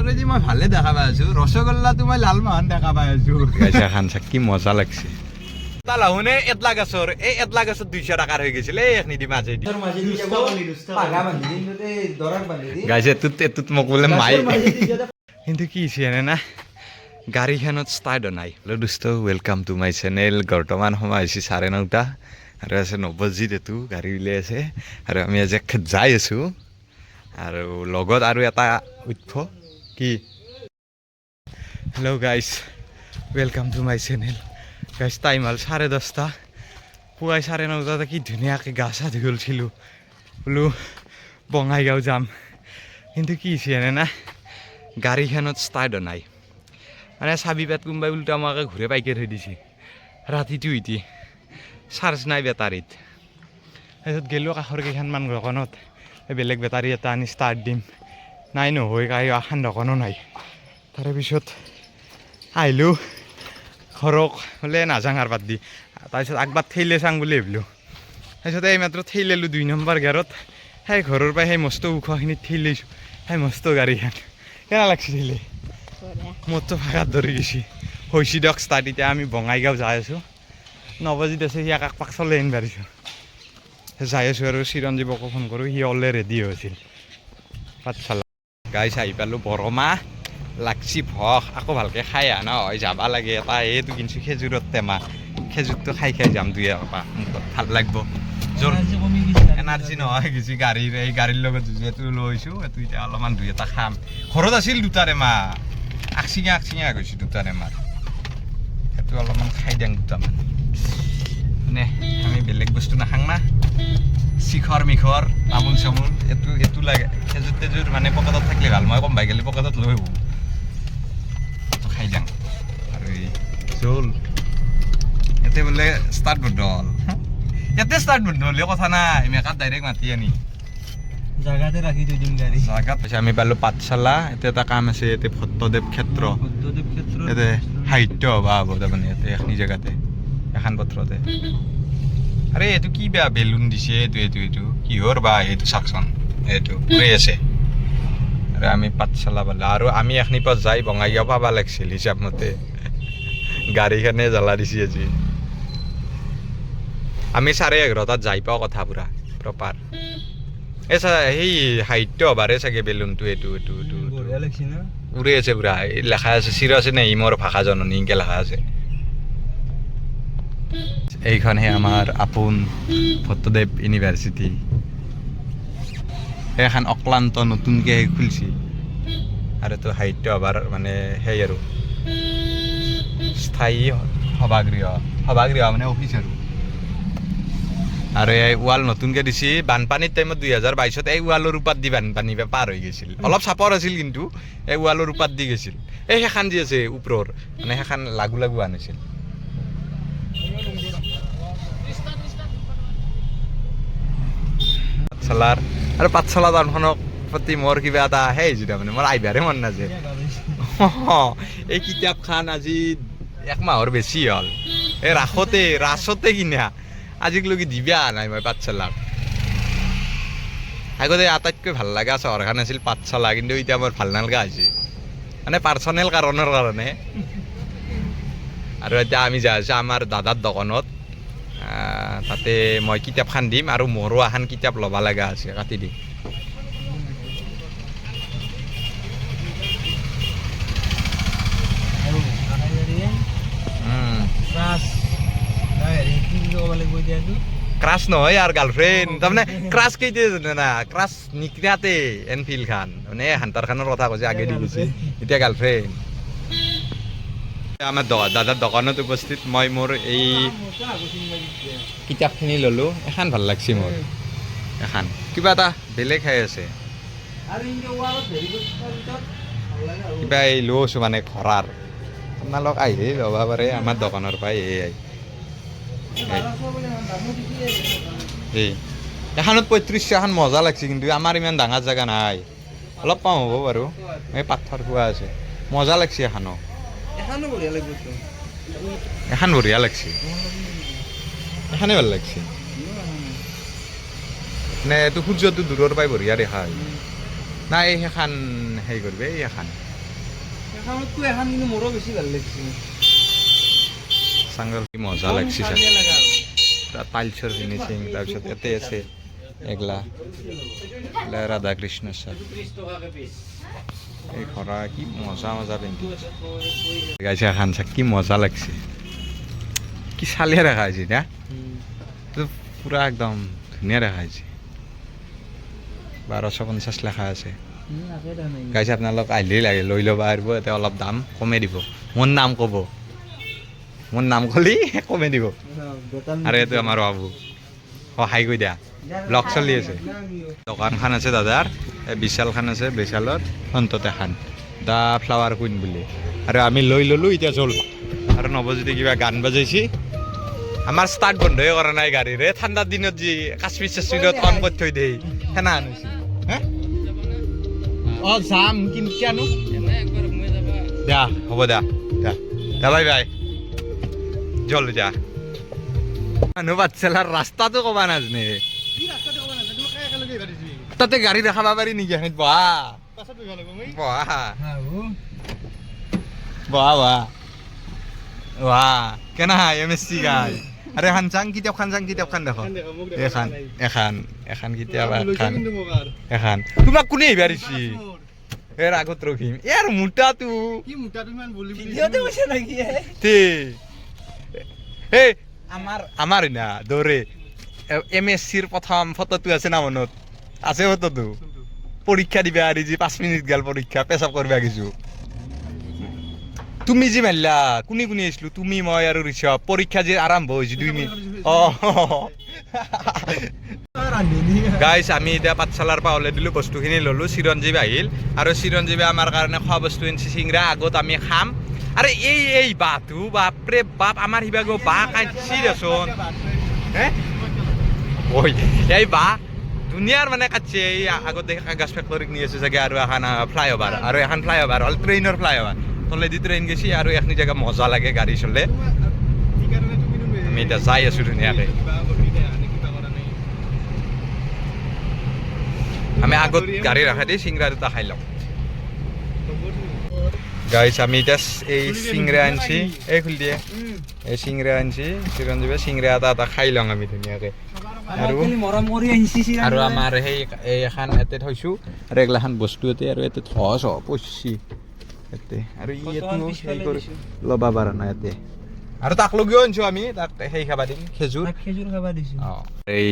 ওচৰেদি মই ভালে দেখা পাই আছো ৰসগোল্লাটো মই লালমোহন দেখা পাই আছো গাইছা খান চাক কি মজা লাগছে তালাহুনে এটলা গাছৰ এই এটলা গাছত 200 টাকাৰ হৈ গৈছিল এই এখনি দি মাজেদি গাইছে তুত মোক বোলে মাই কিন্তু কি হৈছে না গাড়ীখনত ষ্টাৰ্ট নাই দুষ্ট ৱেলকাম টু মাই চেনেল বৰ্তমান সময় হৈছে 9:30 আৰু আছে 90 এইটো গাড়ী উলিয়াই আছে আৰু আমি আজি যাই আছো আৰু লগত আৰু এটা উৎস কি hello' guys welcome to my channel guys time হ'ল 10:30 পুৱাই 9:30 কি ধুনীয়াকৈ গা চা ধুই গৈছিলোঁ বোলো বঙাইগাঁও যাম কিন্তু কি হৈছে না গাড়ীখনত ষ্টাৰ্ট নাই মানে চাবি পেট কোনোবাই উল্টা আমাকে ঘূৰে পাইকে থৈ দিছে ৰাতিটো ইতি চাৰ্জ নাই বেটাৰীত তাৰপিছত গ'লোঁ কাষৰ কেইখনমান দোকানত বেলেগ বেটাৰী এটা আনি ষ্টাৰ্ট দিম নাই নহয় কাই এখন দোকানো নাই তাৰে পিছত আহিলোঁ ঘৰক বোলে নাযাওঁ আৰু বাদ দি তাৰপিছত আগবাৰ ঠেইলে চাং বুলি ভাবিলোঁ তাৰপিছত এই মাত্ৰ ঠেইলেলোঁ 2 নম্বৰ গেৰত সেই ঘৰৰ পৰা সেই মস্ত ওখখিনিত ঠেইলৈছোঁ সেই মস্ত গাড়ীখন কেনে লাগছে ঠেইলে মোৰতো ভাগাত ধৰি গৈছে হৈছে দিয়ক ষ্টাৰ্ট এতিয়া আমি বঙাইগাঁও যাই আছোঁ 9 বজাত আছে সি আকাশ পাক চলাই আনিব পাৰিছোঁ যাই আছোঁ আৰু চিৰঞ্জীৱকো ফোন কৰোঁ সি অলৰে ৰেডি হৈছিল পাঠশালা গাইছ আহি পালোঁ বৰমা লাগছি ভখ আকৌ ভালকৈ খাই আহ নহয় যাবা লাগে এটা এইটো কিনিছোঁ খেজুৰৰ টেমা খেজুৰটো খাই যাম 2 এপাহ মুখত ভাল লাগিব জোৰ এনাৰ্জি নহয় কিছু গাড়ীৰ এই গাড়ীৰ লগত যিহেতু লৈছোঁ এইটো এতিয়া অলপমান 2 এটা খাম ঘৰত আছিল 2টা টেমা আকচিঙা গৈছোঁ 2টা টেমাৰ সেইটো অলপমান খাই দিওঁ 2টামান মানে আমি বেলেগ বস্তু নাখাং না শিখৰ মিখৰ তামোল চামোল এইটো লাগে খেজুৰ তেজুৰ মানে পকেটত থাকিলে ভাল মই কম বাই গ'লে পকেটত লৈ আহোঁ খাই যাওঁ আৰু এই জোল ইয়াতে বোলে ষ্টাৰ্ট বন্ধ হ'ল ইয়াতে ষ্টাৰ্ট বন্ধ হ'লে কথা নাই মেকাত ডাইৰেক্ট মাতি আনি জাগাতে ৰাখি থৈ দিম গাড়ী জাগাত পাইছে আমি পালোঁ পাঠশালা এতিয়া এটা কাম আছে ইয়াতে ভট্টদেৱ ক্ষেত্ৰ ইয়াতে সাহিত্য সভা হ'ব তাৰমানে ইয়াতে এখনি জেগাতে এখন পত্ৰতে আৰে এইটো কি বেয়া বেলুন দিছে এইটো কিহৰ বা এইটো চাকচোন এইটো উৰি আছে আৰু আমি পাঠশালা পালোঁ আৰু আমি এখনি পৰা যাই বঙাইগাঁও পাবা লাগিছিল হিচাপ মতে গাড়ীখনে জ্বলা দিছে আজি আমি 11:30 যাই পাওঁ কথা পুৰা প্ৰপাৰ এই সেই সাহিত্য সভাৰে চাগে বেলুনটো এইটো উৰি আছে পুৰা লেখা আছে চিৰ আছে নে ইমৰ ভাষা জননী এনেকৈ লেখা আছে এইখনহে আমাৰ আপোন ভট্টদেৱ ইউনিভাৰ্চিটি এইখন অক্লান্ত নতুনকৈ খুলিছে আৰু এইটো সাহিত্য সভাৰ মানে সেই আৰু স্থায়ী সভাগৃহ মানে অফিচ আৰু এই ৱাল নতুনকৈ দিছে বানপানীৰ টাইমত 2022 এই ৱালৰ ওপৰত দি বানপানী পাৰ হৈ গৈছিল অলপ চাপৰ আছিল কিন্তু এই ৱালৰ ওপৰত দি গৈছিল এই সেইখন যি আছে ওপৰৰ মানে সেইখন লাগু আনিছিল পাঠশালাৰ আৰু পাঠশালা টাউনখনৰ প্ৰতি মোৰ কিবা এটা আহে হৈছে তাৰমানে মোৰ আহিবাৰে মন নাযায় এই কিতাপখন আজি 1 মাহৰ বেছি হ'ল এই ৰাসতে কিনা আজিলৈকে দিবা নাই মই পাঠশালাত আগতে আটাইতকৈ ভাল লগা চহৰখন আছিল পাঠশালা কিন্তু এতিয়া মোৰ ভাল নালগা হৈছে মানে পাৰ্চনেল কাৰণৰ কাৰণে আৰু এতিয়া আমি যাই আছোঁ আমাৰ দাদাৰ দোকানত তাতে মই কিতাপখন দিম আৰু মোৰো এখন কিতাপ ল'ব লগা আছে কাটি দিম ক্ৰাছ নহয় আৰু গাৰ্লফ্ৰেণ্ড তাৰমানে ক্ৰাছ কেইটা জানে না ক্ৰাছ নিকিনাতে এনফিল্ডখন মানে হান্টাৰখনৰ কথা কৈছে আগে দি গৈছে এতিয়া গাৰ্লফ্ৰেণ্ড আমাৰ দাদাৰ দোকানত উপস্থিত মই মোৰ এই কিতাপখিনি ল'লোঁ এখন ভাল লাগছে মোৰ এখন কিবা এটা বেলেগ খাই আছে কিবা এই লৈছোঁ মানে ঘৰাৰ আপোনালোক আহিলে ল'ব পাৰে আমাৰ দোকানৰ পৰাই এখনত 35 এখন মজা লাগছে কিন্তু আমাৰ ইমান ডাঙৰ জেগা নাই অলপ কম হ'ব বাৰু এই পাথৰ খোৱা আছে মজা লাগছে এখনো এখন বঢ়িয়া লাগছে এখনে ভাল লাগছে মানে এইটো সূৰ্যটো দূৰৰ পৰাই বঢ়িয়া দেখা হয় নাই সেইখন হেৰি কৰিবি এই এখন এখনতো এখন কিন্তু মোৰো বেছি ভাল লাগিছে চাংগল কি মজা লাগছে চাই টাইলছৰ ফিনিচিং তাৰপিছত ইয়াতে আছে এগলা ৰাধা কৃষ্ণ ছাৰ এই ঘৰা কি মজা মজা পেইণ্টিং গাইছে খান চাক কি মজা লাগছে কি চালিয়া দেখা হৈছে না পুৰা একদম ধুনীয়া দেখা হৈছে 1250 লেখা আছে গাইছে আপোনালোক আহিলেই লাগে লৈ ল'ব পাৰিব ইয়াতে অলপ দাম কমে দিব মোৰ নাম ক'ব মোৰ নাম ক'লি কমে দিব আৰু এইটো আমাৰ বাবু সহায় কৰি দিয়া ব্লগ চলি আছে দোকানখন আছে দাদাৰ বিশালখন আছে বিশালৰ অন্তত এখন দা ফ্লাৱাৰ কুইন বুলি আৰু আমি লৈ ল'লোঁ এতিয়া জল আৰু নৱজ্যোতি কিবা গান বাজাইছি আমাৰ ষ্টাৰ্ট বন্ধই কৰা নাই গাড়ীৰে ঠাণ্ডাৰ দিনত যি কাশ্মীৰ চাশ্মীৰত অন কৰি থৈ দিয়ে সেনা আনিছে অঁ যাম কিন্তু কিয়নো দিয়া হ'ব দিয়া দিয়া দিয়া বাই বাই জল যা মানুহ বাচ্চালাৰ ৰাস্তাটো ক'বা নাজানে তাতে গাড়ী দেখাব পাৰি নেকি এখিনিত বহা বহা বহা বহা বহা কেনা MSc গাই আরে এখন চাং কিতাপখান দেখো এখন কিতাপ এখন তোমাক কোনে আহিবাৰিছি এৰ আগত ৰখিম ইয়াৰ মোটাটো আমাৰ না দৌৰে MScৰ প্ৰথম ফটোটো আছে না মনত আছে ফটোটো পৰীক্ষা দিবা আৰু যি 5 মিনিট গেল পৰীক্ষা পেচাব কৰিব গেছো তুমি যি মাৰিলা কোনে আহিছিলো তুমি মই আৰু ঋষভ পৰীক্ষা যে আৰম্ভ হৈছে 2 মিনিট গাইছ আমি এতিয়া পাঠশালাৰ পৰা ওলাই দিলোঁ বস্তুখিনি ল'লোঁ চিৰঞ্জীৱ আহিল আৰু চিৰঞ্জীৱে আমাৰ কাৰণে খোৱা বস্তু আনিছে চিংৰা আগত আমি খাম আরে এই বাতু বাপরে বাপ আমার হিবাগো বা কাঁদছি দেচোন হ্যাঁ ওই এই বা দুনিয়ার মানে কাটছে এই আগত দেখে কাগজ ফেক্টরিক নিয়ে এসে জায়গা আর এখন ফ্লাইওভার আর এখন ফ্লাইওভার হল ট্রেনের ফ্লাইওভার তলেদি ট্রেন গেছি আর এখনি জায়গা মজা লাগে গাড়ি চলে আমি এটা যাই আছো ধুনীয়াকে আমি আগত গাড়ি রাখা দিই সিংরা দুটা খাই লম গাইছ আমি এতিয়া এই চিংৰা আনছি এই খুলি দিয়ে এই চিংৰা আনছি চিৰঞ্জীৱে চিংৰা এটা খাই লওঁ আমি ধুনীয়াকে আৰু আমাৰ সেই এখন ইয়াতে থৈছোঁ আৰু এগিলাখান বস্তু ইয়াতে আৰু ইয়াতে থচ পচি ইয়াতে আৰু ল'বা পাৰা নাই ইয়াতে আৰু তাক লগিও আনিছোঁ আমি তাক সেই খাবা দিম খেজুৰ খাবা দিছোঁ অঁ এই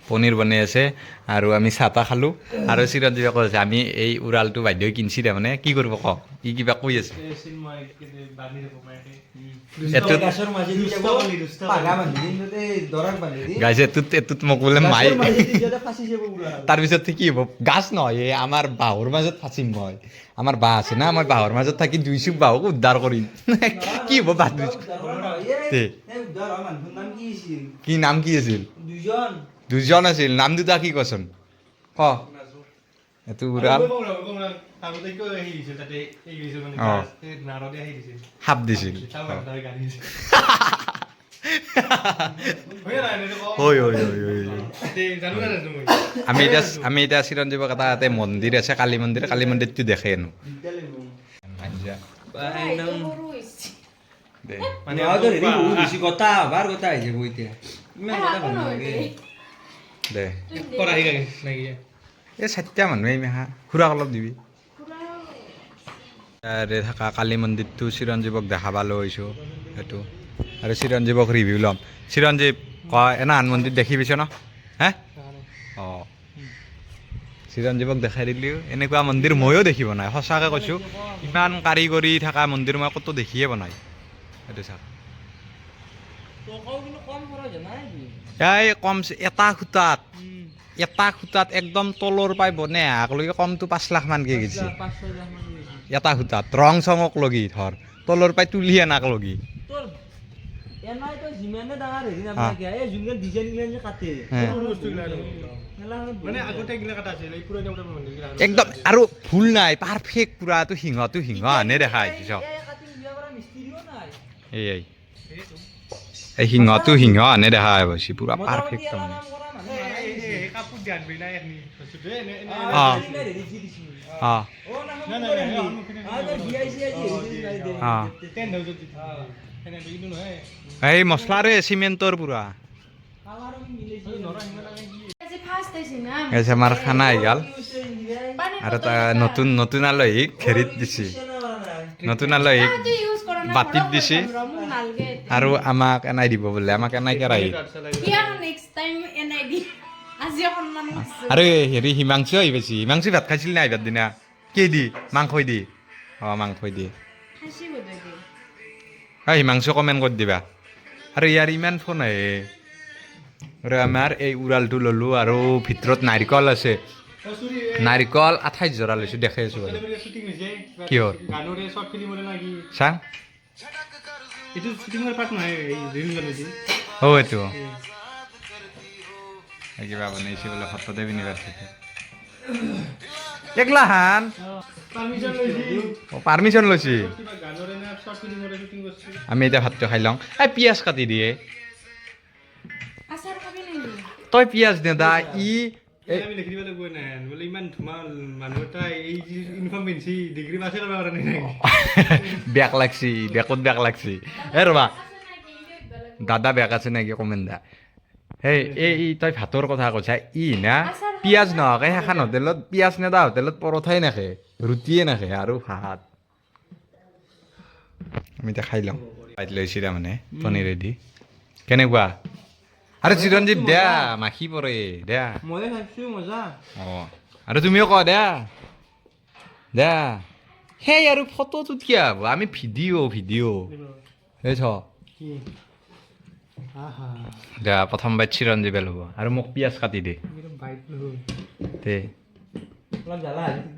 পনীৰ বনাই আছে আৰু আমি চাহ তাহ খালোঁ আৰু চিৰঞ্জীৱে কৈছে আমি এই উৰালটো বাধ্যই কিনছি তাৰমানে কি কৰিব ক ই কিবা কৈ আছে গাইছে এটোত মোক বোলে মাই তাৰপিছত কি হ'ব গাছ নহয় এই আমাৰ বাঁহৰ মাজত ফাঁচিম মই আমাৰ বাঁহ আছে না মই বাঁহৰ মাজত থাকি 2 চুক বাঁহক উদ্ধাৰ কৰিম কি হ'ব বাঁহ কি নাম কি আছিল দুজন আছিল নাম দুটা কি কচোন ক এইটো উৰাল সাপ দিছিল আমি এতিয়া চিৰঞ্জীৱক এটা ইয়াতে মন্দিৰ আছে কালী মন্দিৰটো দেখে হেনো দে এই 4টা মানুহে মেহা খুৰাক অলপ দিবি থকা কালী মন্দিৰটো চিৰঞ্জীৱক দেখাব লৈছোঁ সেইটো আৰু চিৰঞ্জীৱক ৰিভিউ ল'ম চিৰঞ্জীৱ কয় এনা আন মন্দিৰ দেখি পাইছ ন হে অঁ চিৰঞ্জীৱক দেখাই দিলোঁ এনেকুৱা মন্দিৰ ময়ো দেখি বনাই সঁচাকৈ কৈছোঁ ইমান কাৰিকৰী থকা মন্দিৰ মই ক'তো দেখিয়ে বনাই সেইটো চাওক এই কম এটা খুঁটাত একদম তলৰ পাই বনে আগলৈকে কমটো 5 লাখ মানকে গেছি এটা খুঁটাত ৰং চঙক লগি ধৰ তলৰ পাই তুলি আনাক লগি একদম আৰু ভুল নাই পাৰফেক্ট পুৰাটো সিংহটো সিংহ আনে দেখা আহিছে এই সিংহটো সিংহ আনে দেখা আহিছে পুৰা পাৰফেক্ট তাৰমানে অঁ অঁ এই মছলাৰে চিমেণ্টৰ পুৰা এছে আমাৰ খানা আহি গ'ল আৰু এটা নতুন নতুন আলহীক ঘেৰিত দিছে নতুন আলহীক বাতিত দিছে আৰু আমাক এনাই দিব বোলে আমাক এনাই কেৰাহীত আৰু হেৰি হিমাংশু আহি পাইছে হিমাংশু ভাত খাইছিল না আহিবাৰ দিনা কি দি মাংসই দি অঁ মাংসই দি হিমাংশু কমেণ্ট কৰি দিবা আৰু ইয়াৰ ইমান ফোন আহে আৰু আমাৰ এই উৰালটো ল'লোঁ আৰু ভিতৰত নাৰিকল আছে নাৰিকল 28 জোৰা লৈছোঁ দেখাই আছোঁ কিহৰ চাং অঁ এইটো কিবা বনাইছে বোলে সত্যদেৱ ইউনিভাৰ্চিটি একলা হান পাৰ্মিশ্যন লৈছে আমি এতিয়া ভাতটো খাই লওঁ এই পিঁয়াজ কাটি দিয়ে তই পিঁয়াজ নেদা ই বেক লাগছি বেকত বেক লাগছি এ ৰবা দাদা বেক আছে নেকি কমেন দা সেই এই তই ভাতৰ কথা কৈছা ই না পিঁয়াজ নহকে সেইখন হোটেলত পিঁয়াজ নেদা হোটেলত পৰঠাই নাখে ৰুটিয়ে নাখে আৰু ভাত আমি এতিয়া খাই লওঁ পাইত লৈছি তাৰমানে পনীৰেদি কেনেকুৱা আৰু চিৰঞ্জীৱ দিয়া মাখি পৰে দিয়া অঁ আৰু তুমিও কোৱা দিয়া দিয়া সেই আৰু ফটোটোত কিয় হ'ব আমি ভিডিঅ' সেই চ দিয়া প্ৰথম বাইত চিৰঞ্জীৱে ল'ব আৰু মোক পিঁয়াজ কাটি দে দে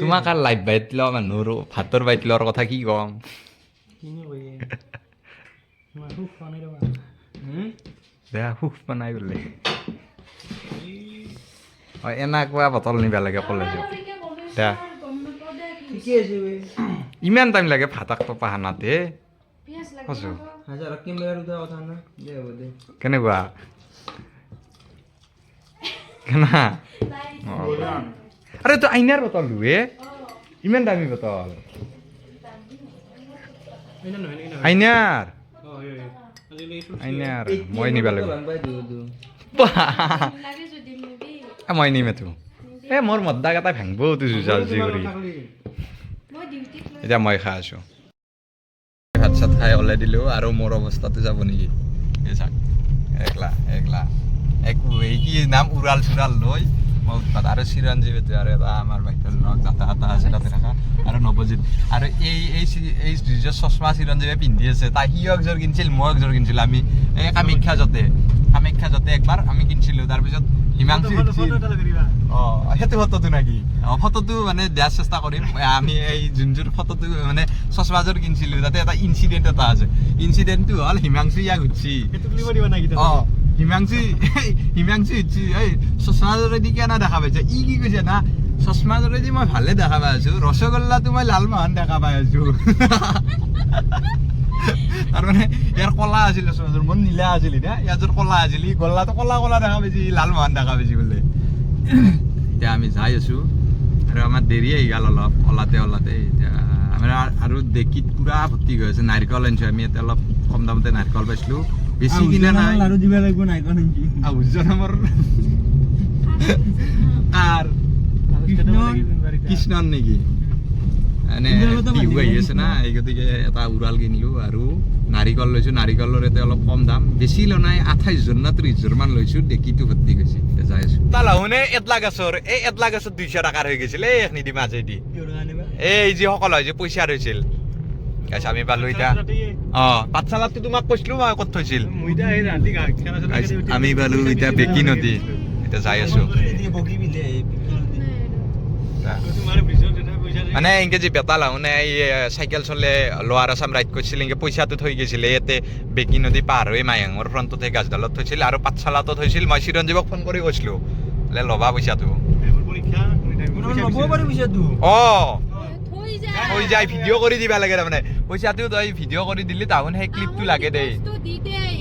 তোমাক আৰু লাইভ বাইত লোৱা মানুহৰ ভাতৰ বাইত লোৱাৰ কথা কি ক'ম বেয়া সুখ বনাই বোলে অঁ এনেকুৱা বটল নিব লাগে কলেজত দে ইমান টাইম লাগে ভাতাক তো পাহানাতে কৈছোঁ কেনেকুৱা কেনা আৰে তই আইনাৰ বটল হে ইমান দামী বটল আইনাৰ আইনাৰ মই নিব লাগিব মই নিম এইটো এই মোৰ মদ্দাক এটা ভাঙিব যুঁজা যুঁজি কৰি এতিয়া মই খাই আছোঁ ভাত চাত খাই ওলাই দিলোঁ আৰু মোৰ অৱস্থাটো যাব নেকি এই চাক একলা একলা একো এই কি নাম উৰাল চুৰাল লৈ মই উৎপাত আৰু চিৰঞ্জীৱীটো আৰু এটা আমাৰ বাইদেউৰ লগত যাতা আছে তাতে থকা আৰু নৱজিত আৰু এই যিযোৰ চশমা চিৰঞ্জীৱে পিন্ধি আছে তাই সিও একযোৰ কিনিছিল মই একযোৰ কিনিছিলোঁ আমি এই কামাখ্যা যাতে একবাৰ আমি কিনিছিলোঁ তাৰপিছত হিমাংশু অঁ সেইটো ফটোটো নেকি অঁ ফটোটো মানে দিয়াৰ চেষ্টা কৰিম আমি এই যোনযোৰ ফটোটো মানে চশমাযোৰ কিনিছিলোঁ তাতে এটা ইনচিডেণ্ট এটা আছে ইনচিডেণ্টটো হ'ল হিমাংশু ইয়াক উঠছি অঁ হিমাংশু উঠছি এই চশমাযোৰেদি কেনে দেখা পাইছে ই কি কৈছে না চশমাযোৰেদি মই ভালে দেখা পাই আছোঁ ৰসগোল্লাটো মই লালমোহন দেখা পাই আছোঁ তাৰমানে ইয়াৰ কলা আছিল চশমাযোৰ মোৰ নীলা আছিল এতিয়া ইয়াৰযোৰ কলা আছিল ই গল্লাটো কলা দেখা পাইছে লালমোহন দেখা পাইছে বোলে এতিয়া আমি যাই আছোঁ আৰু আমাৰ দেৰি আহি গ'ল অলপ ওলাতে এতিয়া আমাৰ আৰু ডেকিত পুৰা ভৰ্তি হৈ আছে নাৰিকল আনিছোঁ আমি ইয়াতে অলপ কম দামতে নাৰিকল পাইছিলোঁ বেছি কিনা নাই আৰু দিব লাগিব নাৰিকল আনিছোঁ আউজনামৰ কাৰ কৃষ্ণৰ নেকি এনে বিহু আহি আছে না এই গতিকে এটা উৰাল কিনিলোঁ আৰু নাৰিকল লৈছোঁ নাৰিকলৰ ইয়াতে অলপ কম দাম বেছি লোৱা নাই 28 জন না 30 জন মান লৈছোঁ ডেকিটো ভৰ্তি গৈছে এতিয়া যাই আছোঁ তালাহুনে এটলা গছৰ 200 টকাৰ হৈ গৈছিল এই এখনি মাজেদি এই যিসকল হয় যে পইচা ৰৈছিল আমি পালো এতিয়া অঁ পাঠশালাটো তোমাক কৈছিলোঁ মই ক'ত থৈছিল আমি পালো এতিয়া বেকি নদী এতিয়া যাই আছোঁ মানে এনেকৈ যে বেতাল আহোনে এই চাইকেল চলে লোৱাৰ আছাম ৰাইড কৰিছিল এনেকৈ পইচাটো থৈ গৈছিলে ইয়াতে বেকি নদী পাৰ হৈ মায়াঙৰ ফ্ৰণ্টতে গাছডালত থৈছিল আৰু পাঠশালাটো থৈছিল মই চিৰঞ্জীৱক ফোন কৰি কৈছিলোঁ বোলে ল'বা পইচাটো অঁ থৈ যায় ভিডিঅ' কৰি দিবা লাগে তাৰমানে পইচাটো তই ভিডিঅ' কৰি দিলি তাহোন সেই ক্লিপটো লাগে দেই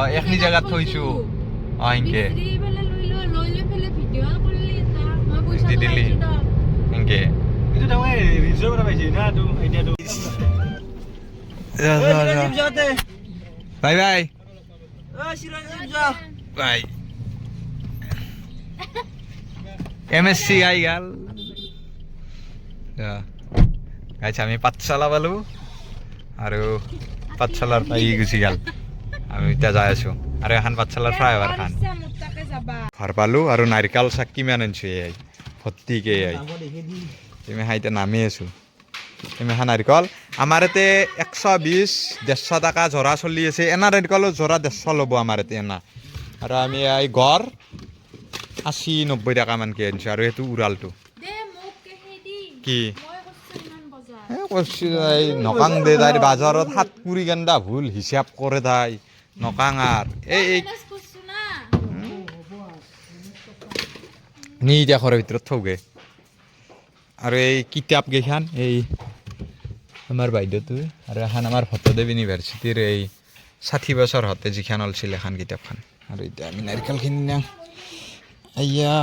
অঁ এইখিনি জেগাত থৈছোঁ অঁ এনেকৈ দি দিলি এনেকৈ এইটো তাৰমানে ৰিজৰ পৰা পাইছে না তো আইডিয়াটো বাই বাই চিৰঞ্জীৱ বাই MSc আই গেল গাইছ আমি পাঠশালা পালো আৰু পাঠশালাৰ পৰা ই গুচি গেল আমি এতিয়া যাই আছো আৰু এখন পাঠশালাৰ ফ্লাইঅভাৰ খান ঘৰ পালো আৰু নাৰিকল চাক কিমান আনিছো এই ভৰ্তিকে এই তুমি হাইতে নামি আছো তুমি হা নাৰিকল আমাৰ ইয়াতে 120-150 টকা জোৰা চলি আছে এনা নাৰিকলৰ জোৰা 150 ল'ব আমাৰ ইয়াতে এনা আৰু আমি এই গড় 80-90 টকা মানকে আনিছো আৰু সেইটো উৰালটো কি নকাং দে তাই বাজাৰত 7 গান্দা ভুল হিচাপ কৰে তাই নকাং আৰ এই নি এতিয়া ঘৰৰ ভিতৰত থৌগে আৰু এই কিতাপ কেইখান এই আমাৰ বাইদেউটো আৰু এখন আমাৰ ভট্টদেৱ ইউনিভাৰ্চিটিৰ এই 60 বছৰ হতে যিখান ওলছিল এখন কিতাপখন আৰু এতিয়া আমি নাৰিকলখিনি নিওঁ আইয়া